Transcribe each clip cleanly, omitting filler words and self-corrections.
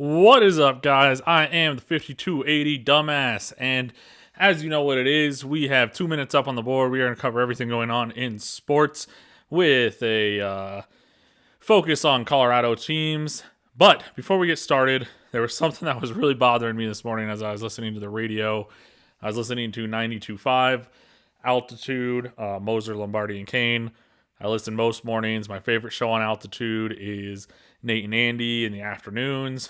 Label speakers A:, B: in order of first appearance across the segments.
A: What is up, guys? I am the 5280 Dumbass, and as you know what it is, we have 2 minutes up on the board. We are going to cover everything going on in sports with a focus on Colorado teams. But before we get started, there was something that was really bothering me this morning as I was listening to the radio. I was listening to 92.5 Altitude, Moser, Lombardi, and Kane. I listen most mornings. My favorite show on Altitude is Nate and Andy in the afternoons.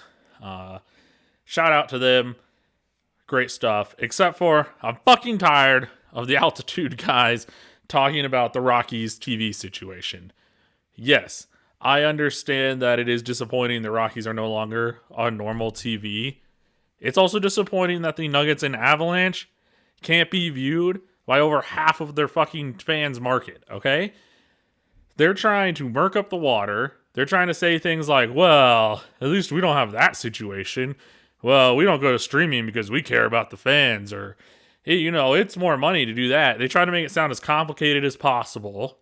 A: Shout out to them. Great stuff. Except for I'm fucking tired of the Altitude guys talking about the Rockies TV situation. Yes, I understand that it is disappointing the Rockies are no longer on normal TV. It's also disappointing that the Nuggets and Avalanche can't be viewed by over half of their fucking fans' market, okay? They're trying to murk up the water. They're trying to say things like, well, at least we don't have that situation. Well, we don't go to streaming because we care about the fans, or, it's more money to do that. They try to make it sound as complicated as possible.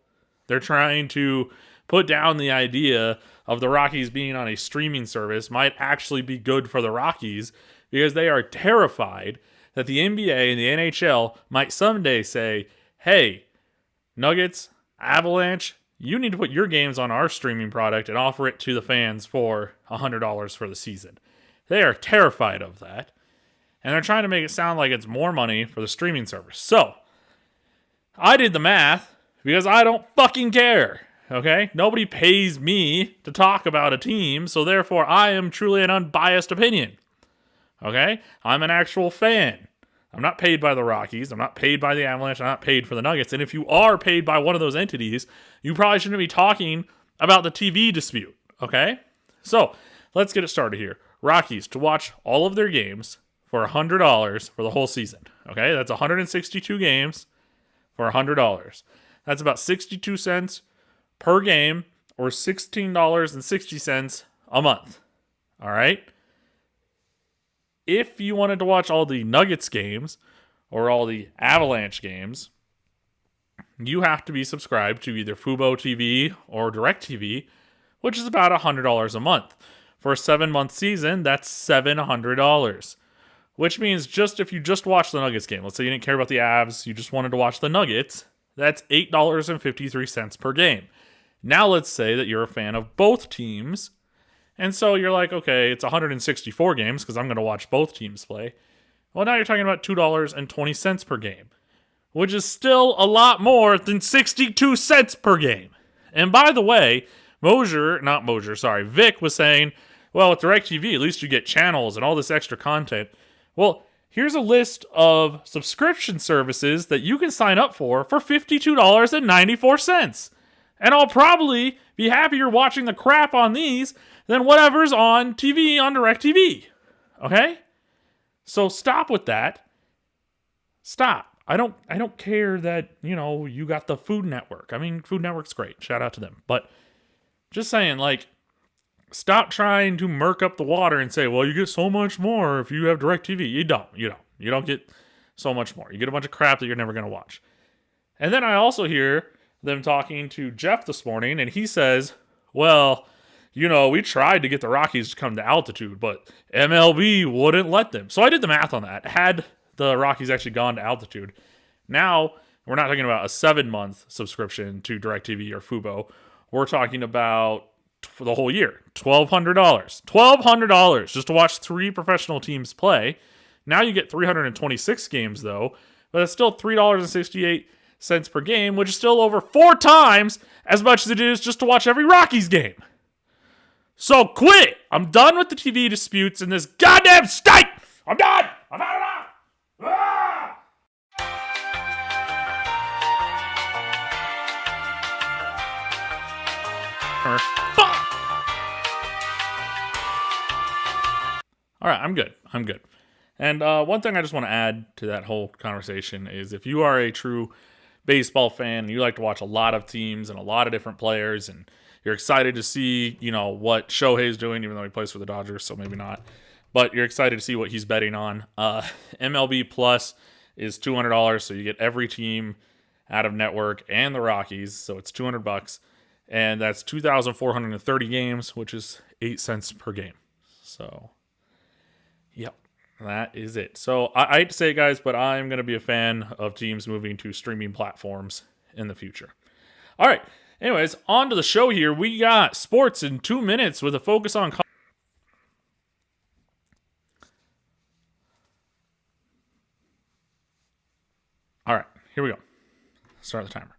A: They're trying to put down the idea of the Rockies being on a streaming service might actually be good for the Rockies because they are terrified that the NBA and the NHL might someday say, hey, Nuggets, Avalanche, you need to put your games on our streaming product and offer it to the fans for $100 for the season. They are terrified of that. And they're trying to make it sound like it's more money for the streaming service. So, I did the math because I don't fucking care. Okay? Nobody pays me to talk about a team, so therefore I am truly an unbiased opinion. Okay? I'm an actual fan. I'm not paid by the Rockies. I'm not paid by the Avalanche. I'm not paid for the Nuggets. And if you are paid by one of those entities, you probably shouldn't be talking about the TV dispute. Okay? So, let's get it started here. Rockies to watch all of their games for $100 for the whole season. Okay? That's 162 games for $100. That's about 62 cents per game or $16.60 a month. All right? If you wanted to watch all the Nuggets games or all the Avalanche games, you have to be subscribed to either Fubo TV or DirecTV, which is about $100 a month. For a 7-month season, that's $700. Which means if you just watch the Nuggets game, let's say you didn't care about the Avs, you just wanted to watch the Nuggets, that's $8.53 per game. Now let's say that you're a fan of both teams, and so you're like, okay, it's 164 games because I'm going to watch both teams play. Well, now you're talking about $2.20 per game, which is still a lot more than 62 cents per game. And by the way, Vic was saying, well, with DirecTV, at least you get channels and all this extra content. Well, here's a list of subscription services that you can sign up for $52.94. And I'll probably be happier watching the crap on these than whatever's on TV on DirecTV. Okay? So stop with that. Stop. I don't care that, you got the Food Network. I mean, Food Network's great. Shout out to them. But just saying, stop trying to murk up the water and say, well, you get so much more if you have DirecTV. You don't. You don't get so much more. You get a bunch of crap that you're never going to watch. And then I also hear them talking to Jeff this morning, and he says, well, we tried to get the Rockies to come to Altitude, but MLB wouldn't let them. So I did the math on that. Had the Rockies actually gone to Altitude, now we're not talking about a 7-month subscription to DirecTV or Fubo. We're talking about for the whole year, $1,200. $1,200 just to watch 3 professional teams play. Now you get 326 games, though, but it's still $3.68 per game, which is still over 4 times as much as it is just to watch every Rockies game. So quit it. I'm done with the TV disputes in this goddamn state. I'm done. I've had enough. Ah! Fuck. All right, I'm good. And one thing I just want to add to that whole conversation is if you are a true baseball fan and you like to watch a lot of teams and a lot of different players and you're excited to see, what Shohei's doing, even though he plays for the Dodgers, so maybe not. But you're excited to see what he's betting on. MLB Plus is $200, so you get every team out of network and the Rockies, so it's $200. And that's 2,430 games, which is 8 cents per game. So Yep, that is it. So I hate to say it, guys, but I'm going to be a fan of teams moving to streaming platforms in the future. All right. Anyways, on to the show here. We got sports in 2 minutes with a focus on. All right, here we go. Start the timer.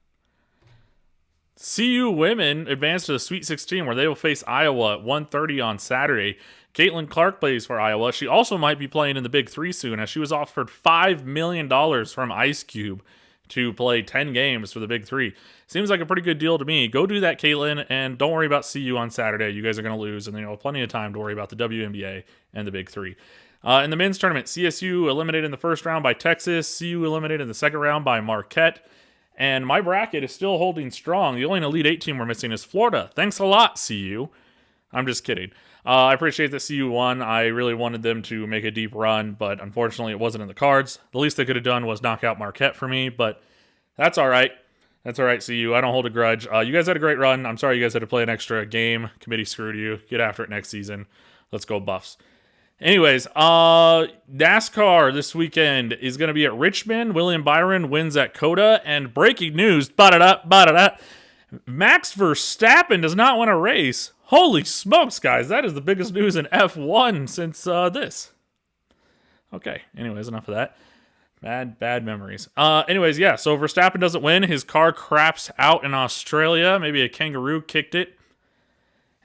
A: CU women advanced to the Sweet 16 where they will face Iowa at 1:30 on Saturday. Caitlin Clark plays for Iowa. She also might be playing in the Big Three soon, as she was offered $5 million from Ice Cube to play 10 games for the Big Three. Seems like a pretty good deal to me. Go do that, Caitlin, and don't worry about CU on Saturday. You guys are going to lose, and then you'll have plenty of time to worry about the WNBA and the Big Three. In the men's tournament, CSU eliminated in the first round by Texas. CU eliminated in the second round by Marquette. And my bracket is still holding strong. The only Elite Eight team we're missing is Florida. Thanks a lot, CU. I'm just kidding. I appreciate that CU won. I really wanted them to make a deep run, but unfortunately it wasn't in the cards. The least they could have done was knock out Marquette for me, but that's all right. That's all right, CU. I don't hold a grudge. You guys had a great run. I'm sorry you guys had to play an extra game. Committee screwed you. Get after it next season. Let's go Buffs. Anyways, NASCAR this weekend is going to be at Richmond. William Byron wins at COTA. And breaking news, Max Verstappen does not win a race. Holy smokes, guys. That is the biggest news in F1 since this. Okay, anyways, enough of that. Bad memories. Anyways, yeah, so Verstappen doesn't win. His car craps out in Australia. Maybe a kangaroo kicked it.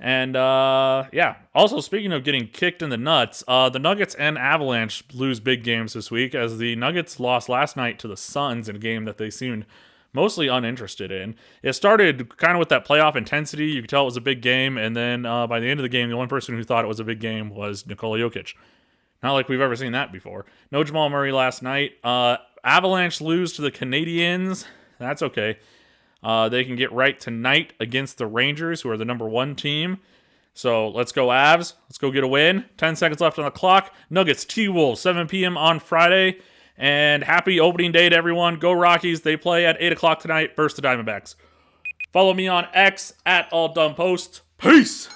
A: And, yeah. Also, speaking of getting kicked in the nuts, the Nuggets and Avalanche lose big games this week, as the Nuggets lost last night to the Suns in a game that they seemed mostly uninterested in. It started kind of with that playoff intensity. You could tell it was a big game, and then by the end of the game, the one person who thought it was a big game was Nikola Jokic. Not like we've ever seen that before. No Jamal Murray last night. Avalanche lose to the Canadiens. That's okay. They can get right tonight against the Rangers, who are the number 1 team. So let's go Avs. Let's go get a win. 10 seconds left on the clock. Nuggets, T-Wolves, 7 p.m. on Friday. And happy opening day to everyone. Go Rockies. They play at 8 o'clock tonight versus the Diamondbacks. Follow me on X at AllDumbPost. Peace!